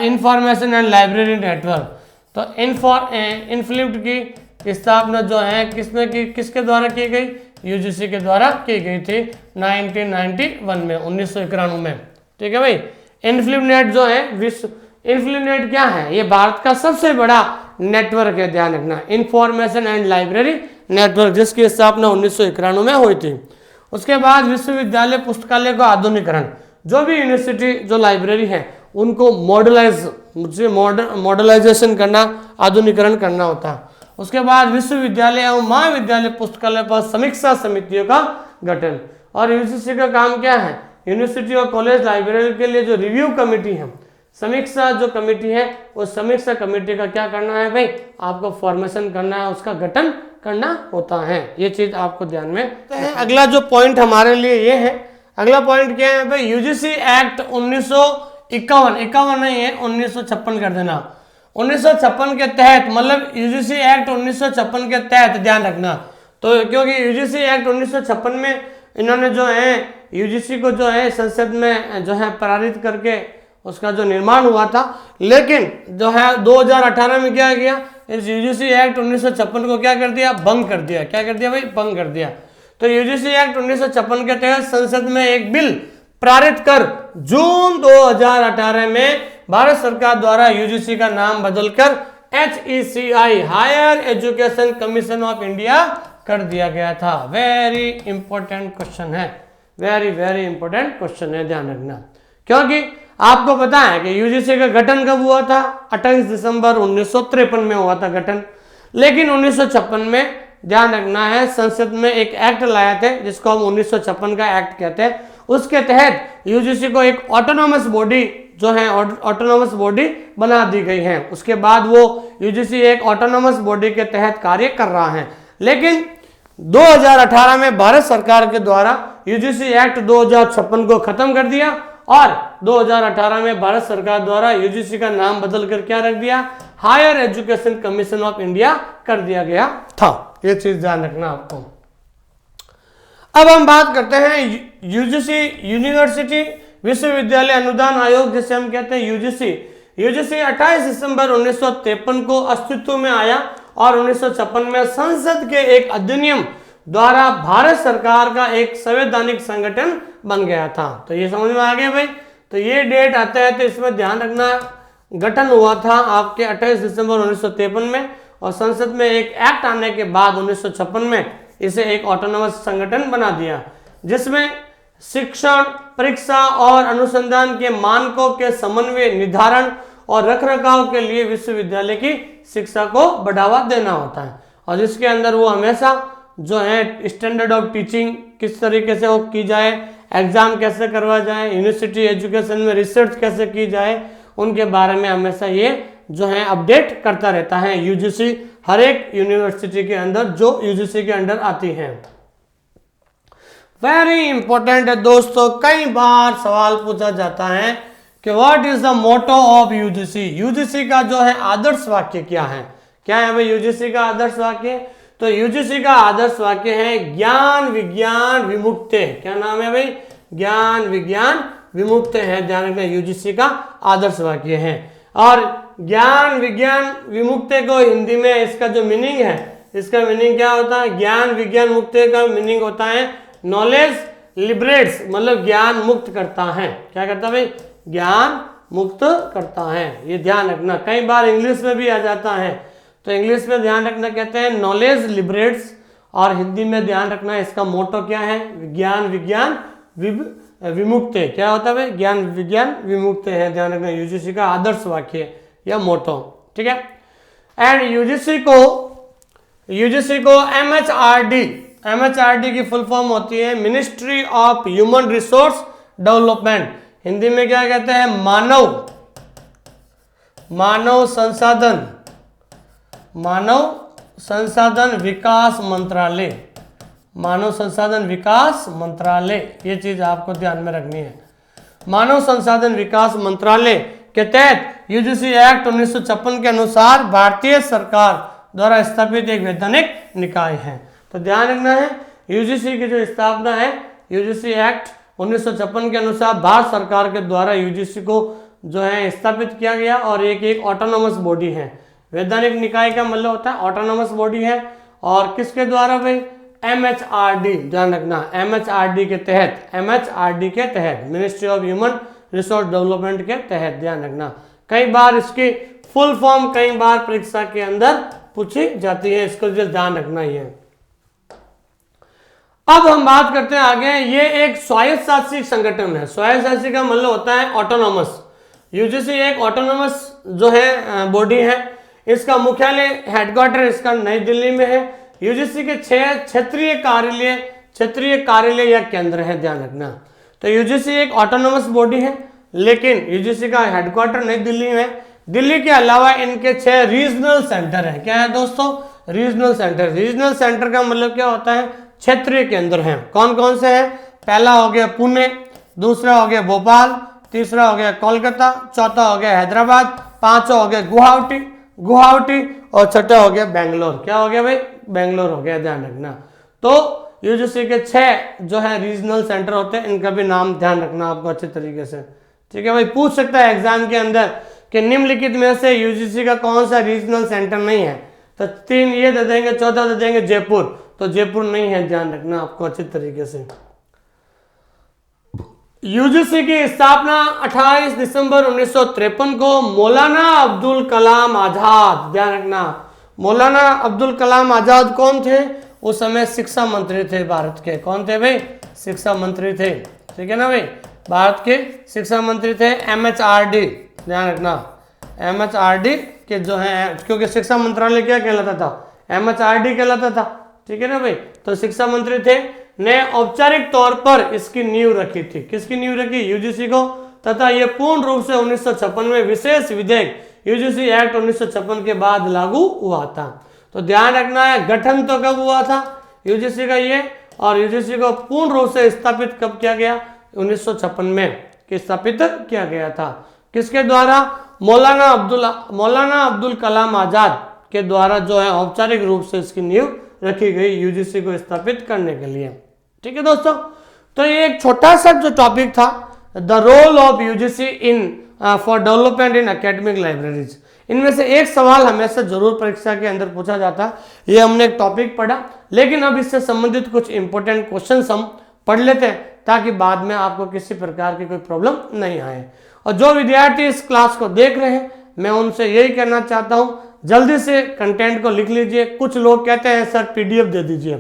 इंफॉर्मेशन एंड लाइब्रेरी नेटवर्क। तो इनफ्लिप्ट की स्थापना जो है किसने की, किसके द्वारा की गई? यूजीसी के द्वारा की गई थी 1991 में, 1991 में, ठीक है भाई। इनफ्लिपनेट जो है विश्व, इनफ्लिपनेट क्या है? ये भारत का सबसे बड़ा नेटवर्क है, ध्यान रखना, इंफॉर्मेशन एंड लाइब्रेरी नेटवर्क, जिसकी स्थापना 1991 में हुई थी। उसके बाद विश्वविद्यालय पुस्तकालय का आधुनिकरण, जो भी यूनिवर्सिटी जो लाइब्रेरी है उनको मॉडलाइजेशन करना, आधुनिकरण करना होता है। उसके बाद विश्वविद्यालय एवं महाविद्यालय पुस्तकालय पर समीक्षा समितियों का गठन, और यूजीसी का काम क्या है? यूनिवर्सिटी और कॉलेज लाइब्रेरी के लिए जो रिव्यू कमेटी है, समीक्षा जो कमेटी है, उस समीक्षा कमेटी का क्या करना है भाई? आपको फॉर्मेशन करना है, उसका गठन करना होता है। ये चीज आपको ध्यान में है। अगला जो पॉइंट हमारे लिए ये है, अगला पॉइंट क्या है भाई? यूजीसी एक्ट 1951 नहीं है, 1956 कर देना, 1956 के तहत, मतलब यूजीसी एक्ट 1956 के तहत, ध्यान रखना। तो क्योंकि यूजीसी एक्ट 1956 में इन्होंने जो है यूजीसी को जो है संसद में जो है पारित करके उसका जो निर्माण हुआ था, लेकिन जो है 2018 में क्या किया? इस यूजीसी एक्ट 1956 को क्या कर दिया? भंग कर दिया। क्या कर दिया भाई? भंग कर दिया। तो यूजीसी एक्ट 1956 के तहत संसद में एक बिल पारित कर जून 2018 में भारत सरकार द्वारा यूजीसी का नाम बदलकर HECI, higher education commission of India कर दिया गया था। वेरी इंपॉर्टेंट क्वेश्चन है, वेरी वेरी इंपॉर्टेंट क्वेश्चन है, ध्यान रखना। क्योंकि आपको पता है कि यूजीसी का गठन कब हुआ था? 28 दिसंबर 1953 में हुआ था गठन, लेकिन 1956 में, ध्यान रखना है, संसद में एक एक्ट लाया थे जिसको हम 1956 का एक्ट कहते हैं। उसके तहत यूजीसी को एक ऑटोनोमस बॉडी जो है ऑटोनोमस बॉडी बना दी गई है। उसके बाद वो यूजीसी एक ऑटोनोमस बॉडी के तहत कार्य कर रहा है, लेकिन 2018 में भारत सरकार के द्वारा यूजीसी एक्ट 2056 को खत्म कर दिया और 2018 में भारत सरकार द्वारा यूजीसी का नाम बदलकर क्या रख दिया? Higher education commission of India कर दिया गया था। ये चीज ध्यान रखना आपको। अब हम बात करते हैं यूजीसी, यूनिवर्सिटी विश्वविद्यालय अनुदान आयोग, जिसे हम कहते हैं यूजीसी। यूजीसी 28 दिसंबर 1953 को अस्तित्व में आया और 1956 में संसद के एक अधिनियम द्वारा भारत सरकार का एक संवैधानिक संगठन बन गया था। तो ये समझ में आ गया भाई। तो ये डेट आता है तो इसमें ध्यान रखना गठन हुआ था आपके 28 दिसंबर 1953 में, और संसद में एक एक्ट आने के बाद 1956 में इसे एक ऑटोनोमस संगठन बना दिया, जिसमें शिक्षण, परीक्षा और अनुसंधान के मानकों के समन्वय, निर्धारण और रखरखाव के लिए विश्वविद्यालय की शिक्षा को बढ़ावा देना होता है, और जिसके अंदर वो हमेशा जो है स्टैंडर्ड ऑफ टीचिंग किस तरीके से वो की जाए, एग्जाम कैसे करवा जाए, यूनिवर्सिटी एजुकेशन में रिसर्च कैसे की जाए, उनके बारे में हमेशा ये जो है अपडेट करता रहता है यूजीसी, हर एक यूनिवर्सिटी के अंदर जो यूजीसी के अंडर आती है। वेरी इंपॉर्टेंट है दोस्तों, कई बार सवाल पूछा जाता है कि what is the motto of UGC. UGC का जो है आदर्श वाक्य क्या है? क्या है भाई यूजीसी का आदर्श वाक्य? तो यूजीसी का आदर्श वाक्य है ज्ञान विज्ञान विमुक्ते। क्या नाम है भाई? ज्ञान विज्ञान विमुक्ते है, ध्यान रखना, यूजीसी का आदर्श वाक्य है। और ज्ञान विज्ञान विमुक्ते को हिंदी में इसका जो मीनिंग है, इसका मीनिंग क्या होता है? ज्ञान विज्ञान मुक्ते का मीनिंग होता है नॉलेज लिबरेट्स, मतलब ज्ञान मुक्त करता है। क्या करता है भाई? ज्ञान मुक्त करता है, ये ध्यान रखना। कई बार इंग्लिश में भी आ जाता है, तो इंग्लिश में ध्यान रखना कहते हैं नॉलेज लिबरेट्स, और हिंदी में ध्यान रखना इसका मोटो क्या है? ज्ञान विज्ञान विमुक्ते। क्या होता है भाई? ज्ञान विज्ञान विमुक्ते है, ध्यान रखना, यूजीसी का आदर्श वाक्य या मोटो, ठीक है। एंड यूजीसी को एमएचआरडी की फुल फॉर्म होती है ministry of human resource development. Hindi में क्या कहते हैं? मानव संसाधन विकास मंत्रालय। मानव संसाधन विकास मंत्रालय, ये चीज आपको ध्यान में रखनी है। मानव संसाधन विकास मंत्रालय के तहत यूजीसी एक्ट 1956 के अनुसार भारतीय सरकार द्वारा स्थापित एक वैधानिक निकाय है। तो ध्यान रखना है, यूजीसी की जो स्थापना है, यूजीसी एक्ट 1956 के अनुसार भारत सरकार के द्वारा यूजीसी को जो है स्थापित किया गया, और एक ऑटोनोमस बॉडी है। वैधानिक निकाय का मतलब होता है ऑटोनोमस बॉडी है, और किसके द्वारा भाई? एमएचआरडी, ध्यान रखना, एमएचआरडी के तहत ministry of human resource development के तहत, ध्यान रखना। कई बार इसकी फुल फॉर्म कई बार परीक्षा के अंदर पूछी जाती है, इसको ध्यान रखना ही है। अब हम बात करते हैं आगे, ये एक स्वायत्तशासी संगठन है। स्वायत्तशासी का मतलब होता है ऑटोनोमस। यूजीसी एक ऑटोनोमस जो है बॉडी है, इसका मुख्यालय हेडक्वार्टर इसका नई दिल्ली में है। यूजीसी के 6 क्षेत्रीय कार्यालय या केंद्र है, ध्यान रखना। तो यूजीसी एक ऑटोनोमस बॉडी है, लेकिन यूजीसी का हेडक्वार्टर नई दिल्ली में। दिल्ली के अलावा इनके 6 रीजनल सेंटर है। क्या है दोस्तों? रीजनल सेंटर का मतलब क्या होता है? क्षेत्रीय केंद्र हैं। कौन कौन से हैं? पहला हो गया पुणे, दूसरा हो गया भोपाल, तीसरा हो गया कोलकाता, चौथा हो गया हैदराबाद, पांचवा हो गया गुवाहाटी, और छठा हो गया बेंगलोर। क्या हो गया भाई? बेंगलोर हो गया, ध्यान रखना। तो यूजीसी के 6 जो है रीजनल सेंटर होते हैं, इनका भी नाम ध्यान रखना आपको अच्छे तरीके से, ठीक है भाई। पूछ सकता है एग्जाम के अंदर कि निम्नलिखित में से यूजीसी का कौन सा रीजनल सेंटर नहीं है? तो 3 ये दे देंगे, चौथा दे देंगे जयपुर, तो जयपुर नहीं है, ध्यान रखना आपको अच्छे तरीके से। यूजीसी की स्थापना 28 दिसंबर 1953 को मौलाना अब्दुल कलाम आजाद, ध्यान रखना, मौलाना अब्दुल कलाम आजाद कौन थे? उस समय शिक्षा मंत्री थे भारत के। कौन थे भाई? शिक्षा मंत्री थे, ठीक है ना भाई, भारत के शिक्षा मंत्री थे। एमएचआरडी, ध्यान रखना, एमएचआरडी के जो है, क्योंकि शिक्षा मंत्रालय क्या कहलाता था? एमएचआरडी कहलाता था, ठीक है ना भाई। तो शिक्षा मंत्री थे, ने औपचारिक तौर पर इसकी नींव रखी थी। किसकी नींव रखी? यूजीसी को, तथा यह पूर्ण रूप से 1956 में विशेष विधेयक यूजीसी एक्ट 1956 के बाद लागू हुआ था। तो ध्यान रखना है, गठन तो कब हुआ था यूजीसी का ये, और यूजीसी को पूर्ण रूप से स्थापित कब किया गया? 1956 में स्थापित किया गया था। किसके द्वारा? मौलाना अब्दुल कलाम आजाद के द्वारा जो है औपचारिक रूप से इसकी नींव रखी गई यूजीसी को स्थापित करने के लिए, ठीक है दोस्तों। तो ये एक छोटा सा जो टॉपिक था, the role of UGC in for development in academic libraries. इनमें से एक सवाल हमेशा जरूर परीक्षा के अंदर पूछा जाता, ये हमने एक टॉपिक पढ़ा, लेकिन अब इससे संबंधित कुछ इंपॉर्टेंट क्वेश्चंस हम पढ़ लेते हैं, ताकि बाद में आपको किसी प्रकार की कोई प्रॉब्लम नहीं आए। और जो विद्यार्थी इस क्लास को देख रहे हैं मैं उनसे यही कहना चाहता हूँ, जल्दी से कंटेंट को लिख लीजिए। कुछ लोग कहते हैं सर पीडीएफ दे दीजिए,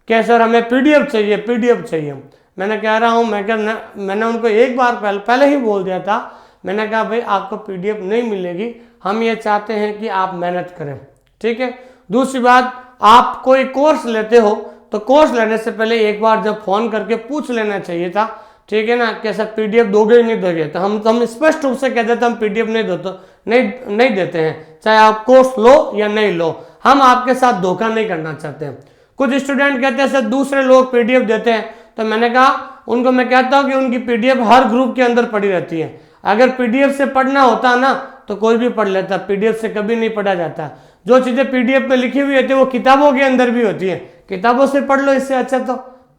क्या सर हमें पीडीएफ चाहिए, पीडीएफ चाहिए। मैंने कह रहा हूँ मैंने उनको एक बार पहले ही बोल दिया था, मैंने कहा भाई आपको पीडीएफ नहीं मिलेगी, हम ये चाहते हैं कि आप मेहनत करें, ठीक है। दूसरी बात, आप कोई कोर्स लेते हो तो कोर्स लेने से पहले एक बार जब फोन करके पूछ लेना चाहिए था, ठीक है ना, कि सर पीडीएफ दोगे ही नहीं दोगे, तो हम स्पष्ट रूप से कह देते हम पीडीएफ नहीं नहीं देते हैं, चाहे आप कोर्स लो या नहीं लो, हम आपके साथ धोखा नहीं करना चाहते हैं। कुछ स्टूडेंट कहते हैं सर दूसरे लोग पीडीएफ देते हैं, तो मैंने कहा उनको मैं कहता हूँ कि उनकी पीडीएफ हर ग्रुप के अंदर पड़ी रहती है। अगर पीडीएफ से पढ़ना होता ना तो कोई भी पढ़ लेता, पीडीएफ से कभी नहीं पढ़ा जाता। जो चीजें पीडीएफ में लिखी हुई होती है वो किताबों के अंदर भी होती है, किताबों से पढ़ लो इससे अच्छा, तो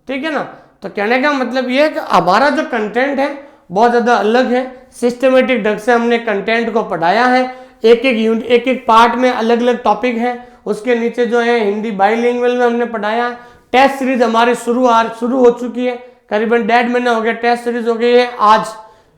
ठीक है ना। तो कहने का मतलब ये है कि हमारा जो कंटेंट है बहुत ज़्यादा अलग है, सिस्टमेटिक ढंग से हमने कंटेंट को पढ़ाया है, एक एक पार्ट में अलग अलग टॉपिक है, उसके नीचे जो है हिंदी बाईलिंगुअल में हमने पढ़ाया है। टेस्ट सीरीज हमारी शुरू हो चुकी है, करीबन 1.5 महीना हो गया, टेस्ट सीरीज हो गई है। आज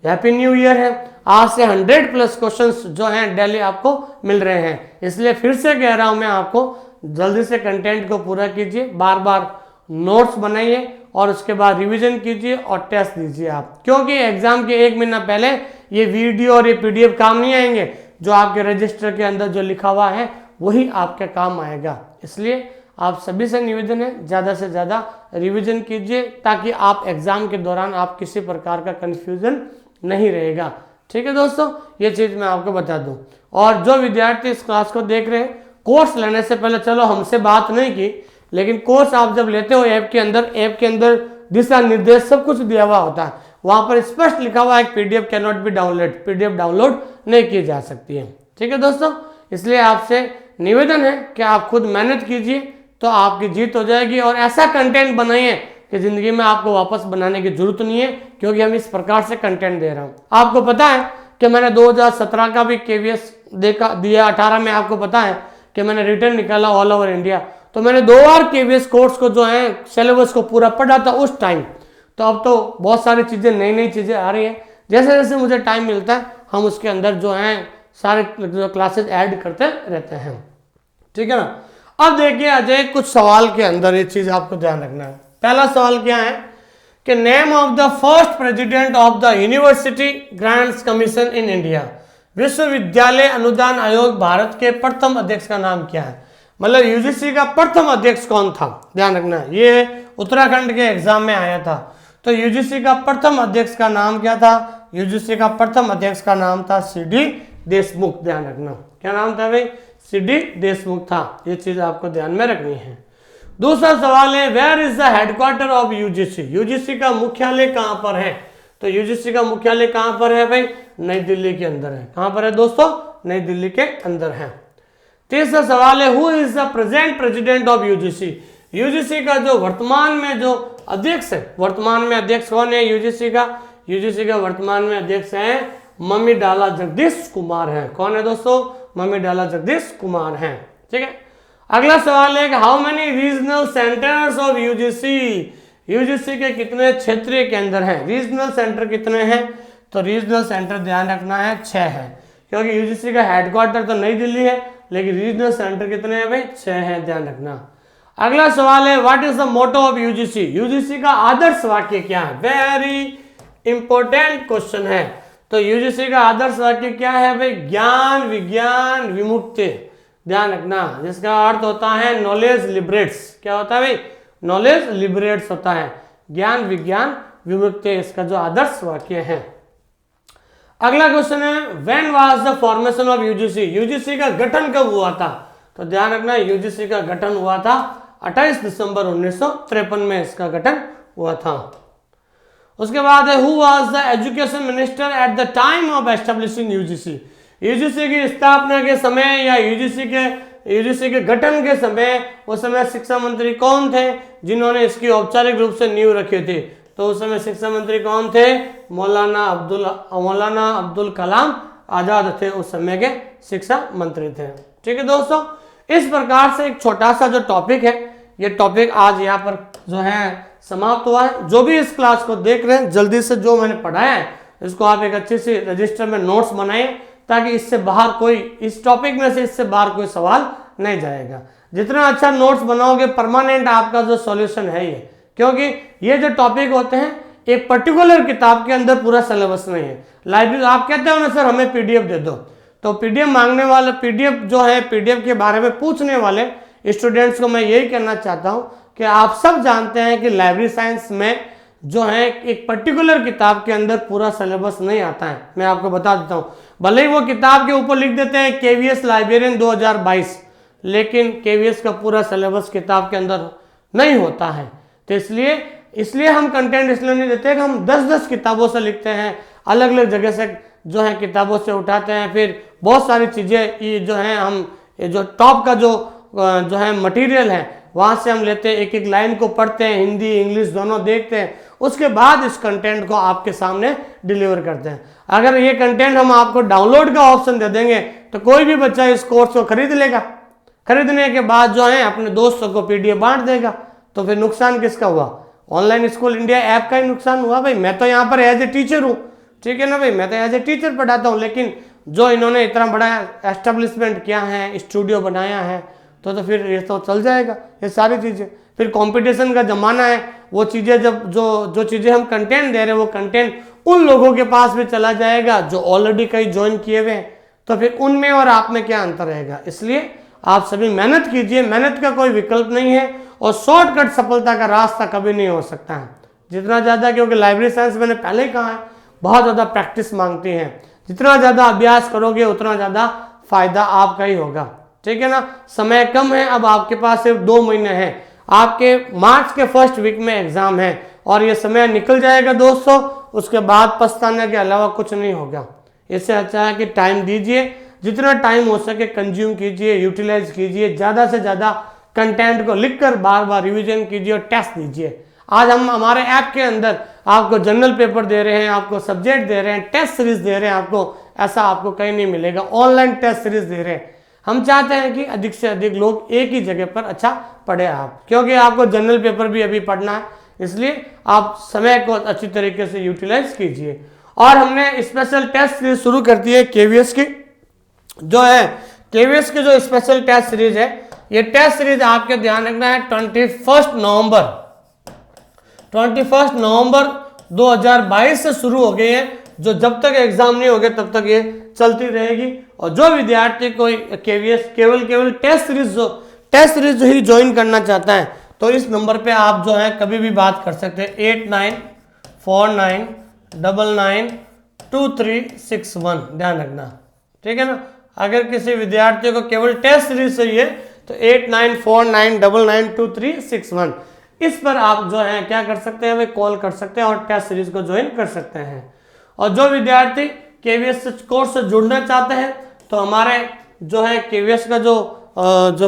हैप्पी न्यू ईयर है, आज से 100+ क्वेश्चंस जो हैं डेली आपको मिल रहे हैं, इसलिए फिर से कह रहा हूं मैं आपको जल्दी से कंटेंट को पूरा कीजिए, बार बार नोट्स बनाइए और उसके बाद रिवीजन कीजिए और टेस्ट दीजिए आप, क्योंकि एग्जाम के 1 महीना पहले ये वीडियो और ये पीडीएफ काम नहीं आएंगे, जो आपके रजिस्टर के अंदर जो लिखा हुआ है वही आपके काम आएगा। इसलिए आप सभी से निवेदन है ज़्यादा से ज़्यादा रिवीजन कीजिए, ताकि आप एग्जाम के दौरान आप किसी प्रकार का कन्फ्यूजन नहीं रहेगा, ठीक है दोस्तों। ये चीज़ मैं आपको बता दूं। और जो विद्यार्थी इस क्लास को देख रहे हैं, कोर्स लेने से पहले चलो हमसे बात नहीं की, लेकिन कोर्स आप जब लेते हो ऐप के अंदर दिशा निर्देश सब कुछ दिया हुआ होता है, वहां पर स्पष्ट लिखा हुआ है PDF can not be download, PDF download नहीं की जा सकती है, ठीक है दोस्तों। इसलिए आपसे निवेदन है कि आप खुद मेहनत कीजिए तो आपकी जीत हो जाएगी, और ऐसा कंटेंट बनाइए कि जिंदगी में आपको वापस बनाने की जरूरत नहीं है, क्योंकि हम इस प्रकार से कंटेंट दे रहा हूं। आपको पता है कि मैंने 2017 का भी केवीएस दिया, 18 में आपको पता है कि मैंने रिटर्न निकाला ऑल ओवर इंडिया, तो मैंने 2 बार केवीएस कोर्स को जो है सिलेबस को पूरा पढ़ा था उस टाइम। तो अब तो बहुत सारी चीज़ें नई चीज़ें आ रही हैं, जैसे जैसे मुझे टाइम मिलता है हम उसके अंदर जो है सारे जो क्लासेस ऐड करते रहते हैं, ठीक है ना। अब देखिए अजय, कुछ सवाल के अंदर ये चीज़ आपको ध्यान रखना है। पहला सवाल क्या है कि name of the first president of the university grants commission in India, विश्वविद्यालय अनुदान आयोग भारत के प्रथम अध्यक्ष का नाम क्या है। मतलब यूजीसी का प्रथम अध्यक्ष कौन था, ध्यान रखना। ये उत्तराखंड के एग्जाम में आया था। तो यूजीसी का प्रथम अध्यक्ष का नाम क्या था, यूजीसी का प्रथम अध्यक्ष का नाम था सीडी देशमुख, ध्यान रखना। क्या नाम था भाई, सीडी देशमुख था, ये चीज आपको ध्यान में रखनी है। दूसरा सवाल है where is the headquarter of UGC, UGC का मुख्यालय कहां पर है। तो यूजीसी का मुख्यालय कहां पर है भाई, नई दिल्ली के अंदर है। कहां पर है दोस्तों, नई दिल्ली के अंदर है। तीसरा सवाल है who is the present president of UGC, UGC का जो वर्तमान में जो अध्यक्ष है, वर्तमान में अध्यक्ष कौन है यूजीसी का, यूजीसी का वर्तमान में अध्यक्ष है मम्मी डाला जगदीश कुमार है। कौन है दोस्तों, मम्मी डाला जगदीश कुमार है, ठीक है। अगला सवाल है कि how many regional centres of UGC, UGC के कितने क्षेत्रीय केंद्र हैं, रीजनल सेंटर कितने हैं। तो रीजनल सेंटर ध्यान रखना है 6 है, क्योंकि यूजीसी का हेडक्वार्टर तो नई दिल्ली है, लेकिन रीजनल सेंटर कितने हैं भाई, 6 है, ध्यान रखना। अगला सवाल है what is the motto of UGC, UGC का आदर्श वाक्य क्या है, वेरी इंपॉर्टेंट क्वेश्चन है। तो यूजीसी का आदर्श वाक्य क्या है भाई, ज्ञान विज्ञान विमुक्ति, ध्यान रखना, जिसका अर्थ होता है नॉलेज लिबरेट्स। क्या होता है भाई, नॉलेज लिबरेट्स होता है, ज्ञान विज्ञान विमुक्ति इसका जो आदर्श वाक्य है। अगला क्वेश्चन है when was the formation of UGC, UGC का गठन कब हुआ था। तो ध्यान रखना यूजीसी का गठन हुआ था 28 दिसंबर 1953 में इसका गठन हुआ था। उसके बाद है who was the education minister at the time of establishing UGC, UGC की स्थापना के समय या यूजीसी के गठन के समय उस समय शिक्षा मंत्री कौन थे जिन्होंने इसकी औपचारिक रूप से नींव रखी थी। तो उस समय शिक्षा मंत्री कौन थे, मौलाना अब्दुल कलाम आजाद थे, उस समय के शिक्षा मंत्री थे, ठीक है दोस्तों। इस प्रकार से एक छोटा सा जो टॉपिक है, ये टॉपिक आज यहाँ पर जो है समाप्त हुआ है। जो भी इस क्लास को देख रहे हैं जल्दी से जो मैंने पढ़ाया है इसको आप एक अच्छे से रजिस्टर में नोट्स बनाएं, ताकि इससे बाहर कोई, इस टॉपिक में से इससे बाहर कोई सवाल नहीं जाएगा। जितना अच्छा नोट्स बनाओगे परमानेंट आपका जो सॉल्यूशन है ये, क्योंकि ये जो टॉपिक होते हैं एक पर्टिकुलर किताब के अंदर पूरा सिलेबस नहीं है। लाइब्रेरी आप कहते हो ना सर हमें पीडीएफ दे दो, तो पीडीएफ मांगने वाले, पीडीएफ जो है, पीडीएफ के बारे में पूछने वाले स्टूडेंट्स को मैं यही कहना चाहता हूं कि आप सब जानते हैं कि लाइब्रेरी साइंस में जो है एक पर्टिकुलर किताब के अंदर पूरा सिलेबस नहीं आता है। मैं आपको बता देता हूं, भले ही वो किताब के ऊपर लिख देते हैं केवीएस लाइब्रेरियन 2022, लेकिन केवीएस का पूरा सिलेबस किताब के अंदर नहीं होता है। तो इसलिए हम कंटेंट इसलिए नहीं देते कि हम 10-10 किताबों से लिखते हैं, अलग अलग जगह से जो है किताबों से उठाते हैं, फिर बहुत सारी चीज़ें ये जो है हम ये जो टॉप का जो है मटेरियल है वहाँ से हम लेते हैं, एक एक लाइन को पढ़ते हैं, हिंदी इंग्लिश दोनों देखते हैं, उसके बाद इस कंटेंट को आपके सामने डिलीवर करते हैं। अगर ये कंटेंट हम आपको डाउनलोड का ऑप्शन दे देंगे तो कोई भी बच्चा इस कोर्स को खरीद लेगा, खरीदने के बाद जो है अपने दोस्तों को पीडीएफ बांट देगा, तो फिर नुकसान किसका हुआ? ऑनलाइन स्कूल इंडिया ऐप का ही नुकसान हुआ। भाई मैं तो यहाँ पर एज ए टीचर हूँ, ठीक है ना भाई, मैं तो एज ए टीचर पढ़ाता हूँ, लेकिन जो इन्होंने इतना बड़ा एस्टेब्लिशमेंट किया है, स्टूडियो बनाया है, तो फिर ये तो चल जाएगा ये सारी चीज़ें। फिर कंपटीशन का ज़माना है, वो चीज़ें जब जो चीज़ें हम कंटेंट दे रहे हैं वो कंटेंट उन लोगों के पास भी चला जाएगा जो ऑलरेडी कहीं ज्वाइन किए हुए हैं, तो फिर उनमें और आप में क्या अंतर रहेगा। इसलिए आप सभी मेहनत कीजिए, मेहनत का कोई विकल्प नहीं है, और शॉर्टकट सफलता का रास्ता कभी नहीं हो सकता है। जितना ज़्यादा, क्योंकि लाइब्रेरी साइंस मैंने पहले ही कहा है बहुत ज़्यादा प्रैक्टिस मांगती है, जितना ज़्यादा अभ्यास करोगे उतना ज़्यादा फायदा आपका ही होगा, ठीक है ना। समय कम है, अब आपके पास सिर्फ 2 महीने हैं, आपके मार्च के फर्स्ट वीक में एग्जाम है, और ये समय निकल जाएगा दोस्तों, उसके बाद पछताने के अलावा कुछ नहीं होगा। इससे अच्छा है कि टाइम दीजिए, जितना टाइम हो सके कंज्यूम कीजिए, यूटिलाइज कीजिए, ज़्यादा से ज़्यादा कंटेंट को लिखकर बार बार रिवीजन कीजिए और टेस्ट दीजिए। आज हम हमारे ऐप के अंदर आपको जनरल पेपर दे रहे हैं, आपको सब्जेक्ट दे रहे हैं, टेस्ट सीरीज दे रहे हैं, आपको ऐसा आपको कहीं नहीं मिलेगा, ऑनलाइन टेस्ट सीरीज दे रहे हैं। हम चाहते हैं कि अधिक से अधिक लोग एक ही जगह पर अच्छा पढ़े आप, क्योंकि आपको जनरल पेपर भी अभी पढ़ना है, इसलिए आप समय को अच्छी तरीके से यूटिलाइज कीजिए। और हमने स्पेशल टेस्ट सीरीज शुरू कर दी है केवीएस की, जो है केवीएस की जो स्पेशल टेस्ट सीरीज है, ये टेस्ट सीरीज आपके ध्यान रखना है 21 नवंबर 2022 से शुरू हो गई है, जो जब तक एग्जाम नहीं हो गए तब तक ये चलती रहेगी। और जो विद्यार्थी कोई केवीएस केवल टेस्ट सीरीज ही ज्वाइन करना चाहता है, तो इस नंबर पे आप जो है कभी भी बात कर सकते हैं, 8949992361, ध्यान रखना, ठीक है ना। अगर किसी विद्यार्थी को केवल टेस्ट सीरीज चाहिए तो 8949992361, इस पर आप जो है क्या कर सकते हैं, वे कॉल कर सकते हैं और टेस्ट सीरीज को ज्वाइन कर सकते हैं। और जो विद्यार्थी केवीएस कोर्स से जुड़ना चाहते हैं, तो हमारे जो है केवीएस का जो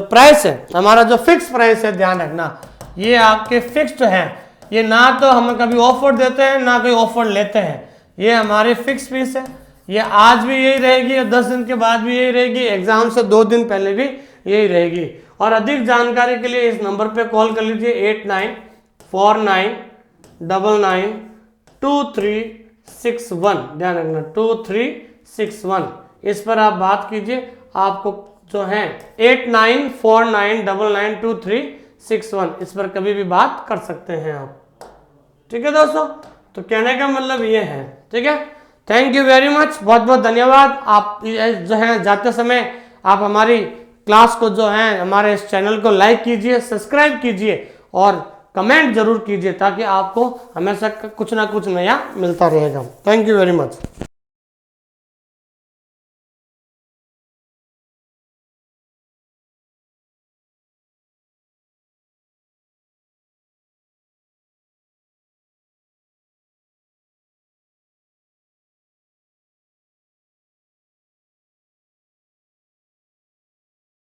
प्राइस है, हमारा जो फिक्स प्राइस है, ध्यान रखना, ये आपके फिक्स्ड है, ये ना तो हम कभी ऑफर देते हैं ना कोई ऑफर लेते हैं, ये हमारी फिक्स फीस है। ये आज भी यही रहेगी और 10 दिन के बाद भी यही रहेगी, एग्जाम से 2 दिन पहले भी यही रहेगी। और अधिक जानकारी के लिए इस नंबर पे कॉल कर लीजिए 8949992361, ध्यान रखना 2361, इस पर आप बात कीजिए। आपको जो है 8949992361, इस पर कभी भी बात कर सकते हैं आप, ठीक है दोस्तों। तो कहने का मतलब ये है, ठीक है। थैंक यू वेरी मच, बहुत बहुत धन्यवाद। आप जो है जाते समय आप हमारी क्लास को जो है हमारे इस चैनल को लाइक कीजिए, सब्सक्राइब कीजिए और कमेंट जरूर कीजिए, ताकि आपको हमेशा कुछ ना कुछ नया मिलता रहेगा। Thank you very much.